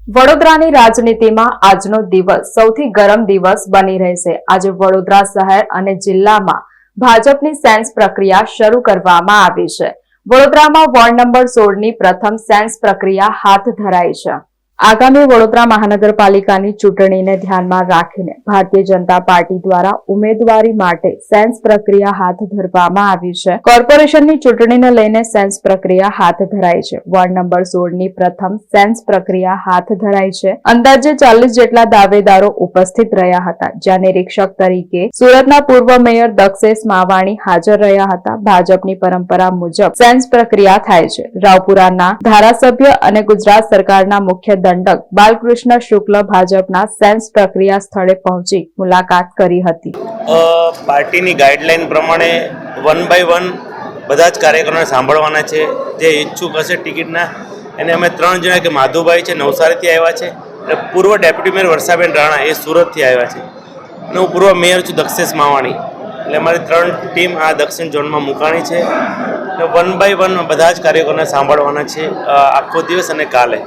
વડોદરાની રાજનીતિમાં આજનો દિવસ સૌથી ગરમ દિવસ બની રહેશે। આજે વડોદરા શહેર અને જિલ્લામાં ભાજપની સેન્સ પ્રક્રિયા શરૂ કરવામાં આવી છે। વડોદરામાં વોર્ડ નંબર 16ની પ્રથમ સેન્સ પ્રક્રિયા હાથ ધરાઈ છે। આગામી વડોદરા મહાનગરપાલિકાની ચૂંટણીને ધ્યાનમાં રાખીને ભારતીય જનતા પાર્ટી દ્વારા ઉમેદવારી માટે સેન્સ પ્રક્રિયા હાથ ધરવામાં આવી છે। કોર્પોરેશનની ચૂંટણીને લઈને સેન્સ પ્રક્રિયા હાથ ધરાઈ છે। વોર્ડ નંબર 16ની પ્રથમ સેન્સ પ્રક્રિયા હાથ ધરાઈ છે। અંદાજે 40 જેટલા દાવેદારો ઉપસ્થિત રહ્યા હતા, જ્યાં નિરીક્ષક તરીકે સુરતના પૂર્વ મેયર દક્ષેશ માવાણી હાજર રહ્યા હતા। ભાજપની પરંપરા મુજબ સેન્સ પ્રક્રિયા થાય છે। રાવપુરાના ધારાસભ્ય અને ગુજરાત સરકારના મુખ્ય દંડક બાલકૃષ્ણ શુક્લ ભાજપના સેન્સ પ્રક્રિયા સ્થળે પહોંચી મુલાકાત કરી હતી। પાર્ટીની ગાઈડલાઈન પ્રમાણે 1 બાય 1 બધા જ કાર્યક્રમોને સાંભળવાના છે। જે ઈચ્છુક હશે ટિકિટના એને અમે 3 જણા કે માધુભાઈ છે નવસારીથી આવ્યા છે અને પૂર્વ ડેપ્યુટી મેયર વર્ષાબેન રાણા એ સુરતથી આવ્યા છે અને હું પૂર્વ મેયર છું દક્ષેશ માવાણી। એટલે અમારી 3 ટીમ આ દક્ષિણ ઝોનમાં મુકાણી છે અને 1 બાય 1 બધા જ કાર્યક્રમોને સાંભળવાના છે આખો દિવસ અને કાલે।